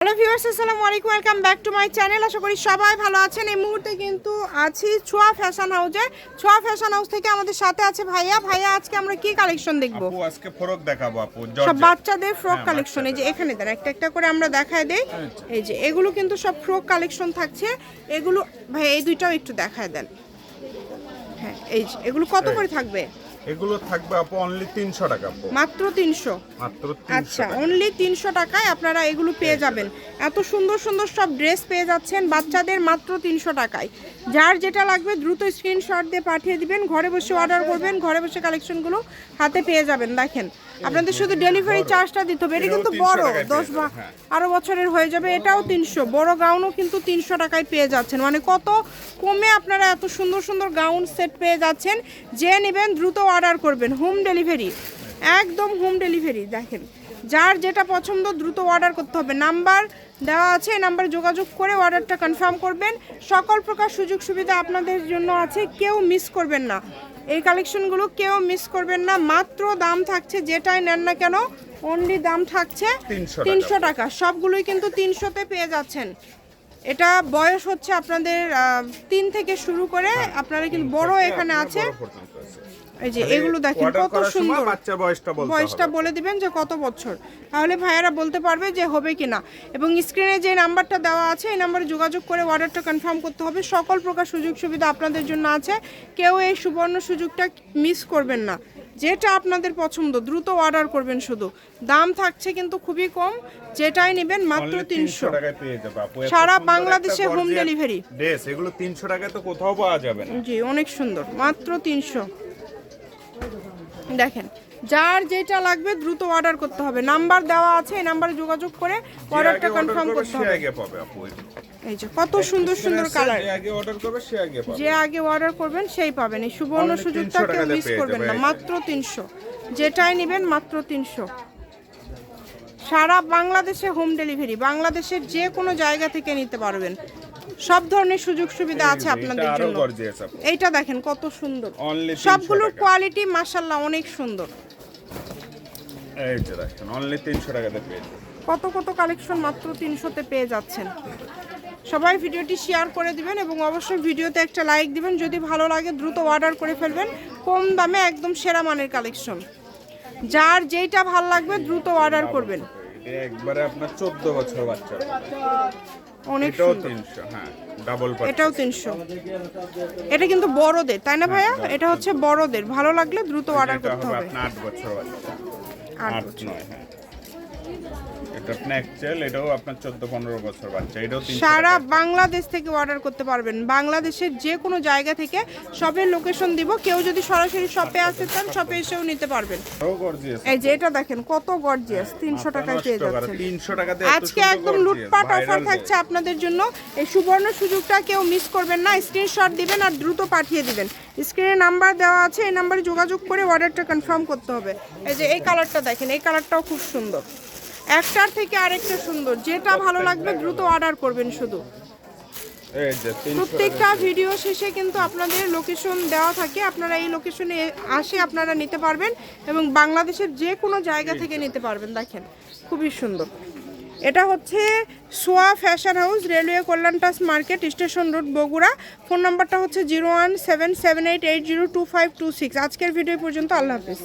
Hello viewers, আসসালামু আলাইকুম, welcome back to my channel. আশা করি সবাই ভালো আছেন। এই মুহূর্তে কিন্তু আছি ছোঁয়া ফ্যাশন হাউসে। ছোঁয়া ফ্যাশন হাউস থেকে আমাদের সাথে আছে ভাইয়া। আজকে আমরা কি কালেকশন দেখব? আপু আজকে ফ্রক দেখাবো আপু, সব বাচ্চাদের ফ্রক কালেকশন। এই যে এখানে দেন একটা একটা করে আমরা দেখায় দেই। এই যে এগুলো কিন্তু সব ফ্রক কালেকশন থাকছে। এগুলো ভাই এই দুইটাও একটু দেখায় দেন। হ্যাঁ, এই যে এগুলো কত করে থাকবে? এগুলো থাকবে আপু অনলি 300 টাকা আপু, মাত্র 300। মাত্র 300 আচ্ছা, টাকা। অনলি 300 টাকায় আপনারা এগুলো পেয়ে যাবেন। এত সুন্দর সুন্দর সব ড্রেস পেয়ে যাচ্ছেন বাচ্চাদের মাত্র 300 টাকায়। যার যেটা লাগবে দ্রুত স্ক্রিনশট দিয়ে পাঠিয়ে দিবেন। ঘরে বসে অর্ডার করবেন, ঘরে বসে কালেকশনগুলো হাতে পেয়ে যাবেন। দেখেন, আপনাদের শুধু ডেলিভারি চার্জটা দিতে হবে। এটা কিন্তু বড় 10-12 বছরের হয়ে যাবে। এটাও 300। বড় গাউনও কিন্তু 300 টাকায় পেয়ে যাচ্ছেন। মানে কত কমে আপনারা এত সুন্দর সুন্দর গাউন সেট পেয়ে যাচ্ছেন। যে নেবেন দ্রুত অর্ডার করবেন। হোম ডেলিভারি, একদম হোম ডেলিভারি। দেখেন, যার যেটা পছন্দ দ্রুত অর্ডার করতে হবে। নাম্বার দেওয়া আছে, এই নাম্বারে যোগাযোগ করে অর্ডারটা কনফার্ম করবেন। সকল প্রকার সুযোগ সুবিধা আপনাদের জন্য আছে, কেউ মিস করবেন না। এই কালেকশনগুলো কেউ মিস করবেন না। মাত্র দাম থাকছে, যেটাই নেন না কেন অনলি দাম থাকছে 300 টাকা। সবগুলোই কিন্তু 300-তে পেয়ে যাচ্ছেন। এটা বয়স হচ্ছে আপনাদের 3 থেকে শুরু করে, আপনারা কিন্তু বড় এখানে আছে। এই যে এগুলো দেখেন কত সুন্দর। বাচ্চা বয়সটা বলে দিবেন যে কত বছর, তাহলে ভাইয়ারা বলতে পারবে যে হবে কিনা। এবং স্ক্রিনে যে নাম্বারটা দেওয়া আছে এই নাম্বারে যোগাযোগ করে অর্ডারটা কনফার্ম করতে হবে। সকল প্রকার সুযোগ সুবিধা আপনাদের জন্য আছে, কেউ এই সুবর্ণ সুযোগটা মিস করবেন না। যেটা আপনাদের পছন্দ দ্রুত অর্ডার করবেন। শুধু দাম থাকছে কিন্তু খুবই কম, যেটাই নেবেন মাত্র 300 টাকায় পেয়ে যাবে আপু। সারা বাংলাদেশে হোম ডেলিভারি। ড্রেস এগুলো 300 টাকায় তো কোথাও পাওয়া যাবে না। জি, অনেক সুন্দর, মাত্র 300। দেখেন, যার যেটা লাগবে দ্রুত অর্ডার করতে হবে। নাম্বার দেওয়া আছে, এই নাম্বারে যোগাযোগ করে অর্ডারটা কনফার্ম করতে হবে। সে আগে পাবে আপু। এই যে কত সুন্দর সুন্দর কালার। যে আগে অর্ডার করবে সে আগে পাবে। যে আগে অর্ডার করবেন সেই পাবেন। এই সুবর্ণ সুযোগটা কেউ মিস করবেন না। মাত্র 300, যেটাই নেবেন মাত্র 300। সারা বাংলাদেশে হোম ডেলিভারি। বাংলাদেশের যে কোনো জায়গা থেকে নিতে পারবেন। সব ধরনের সুযোগ সুবিধা আছে আপনাদের জন্য। এইটা দেখেন কত সুন্দর, সবগুলোর কোয়ালিটি মাশাআল্লাহ অনেক সুন্দর। এই যে দেখেন অনলি 300 টাকাতে পেয়ে যাবেন। কত কত কালেকশন মাত্র 300-তে পেয়ে যাচ্ছেন। সবাই ভিডিওটি শেয়ার করে দিবেন এবং অবশ্যই ভিডিওতে একটা লাইক দিবেন। যদি ভালো লাগে দ্রুত অর্ডার করে ফেলবেন। কম দামে একদম সেরা মানের কালেকশন। যার যেটা ভালো লাগবে দ্রুত অর্ডার করবেন। এটা একবারে আপনার 14 বছর বাচ্চা। অনেক এটাও সুন্দর। 300, হ্যাঁ ডাবল পার্ট। এটাও 300। এটা কিন্তু বড়দের, তাই না ভাইয়া? এটা হচ্ছে বড়দের। ভালো লাগলে দ্রুত অর্ডার করতে হবে। আপনার 8 বছর বাচ্চা। 8 9, হ্যাঁ। এটা স্ন্যাকচেল, এটাও আপনার 14-15 বছর বাচ্চা। এটাও 300 সারা টাকা। বাংলাদেশ থেকে অর্ডার করতে পারবেন। বাংলাদেশের যে কোনো জায়গা থেকে শপের লোকেশন দিব। কেউ যদি সরাসরি শপে আসতে চান শপে এসেও নিতে পারবেন। ও গর্জিয়াস। এই যে এটা দেখেন কত গর্জিয়াস, 300 টাকায় পেয়ে যাচ্ছেন। 300 টাকাতে আজকে একদম লুটপাট অফার থাকছে আপনাদের জন্য। এই সুবর্ণ সুযোগটা কেউ মিস করবেন না। স্ক্রিনশট দিবেন আর দ্রুত পাঠিয়ে দিবেন। স্ক্রিনে নাম্বার দেওয়া আছে, এই নাম্বারে যোগাযোগ করে অর্ডারটা কনফার্ম করতে হবে। এই যে এই কালারটা দেখেন, এই কালারটাও খুব সুন্দর। একটার থেকে আরেকটা সুন্দর। যেটা ভালো লাগবে দ্রুত অর্ডার করবেন। শুধু এই যে 300 প্রত্যেকটা ভিডিও শেষে কিন্তু আপনাদের লোকেশন দেওয়া থাকে। আপনারা এই লোকেশনে আসে আপনারা নিতে পারবেন এবং বাংলাদেশের যে কোনো জায়গা থেকে নিতে পারবেন। দেখেন খুবই সুন্দর। এটা হচ্ছে সোয়া ফ্যাশন হাউস, রেলওয়ে কল্যাণটাস market, station road, Bogura. Phone নাম্বারটা হচ্ছে 01778802526। আজকের ভিডিও পর্যন্ত। আল্লাহ হাফিজ।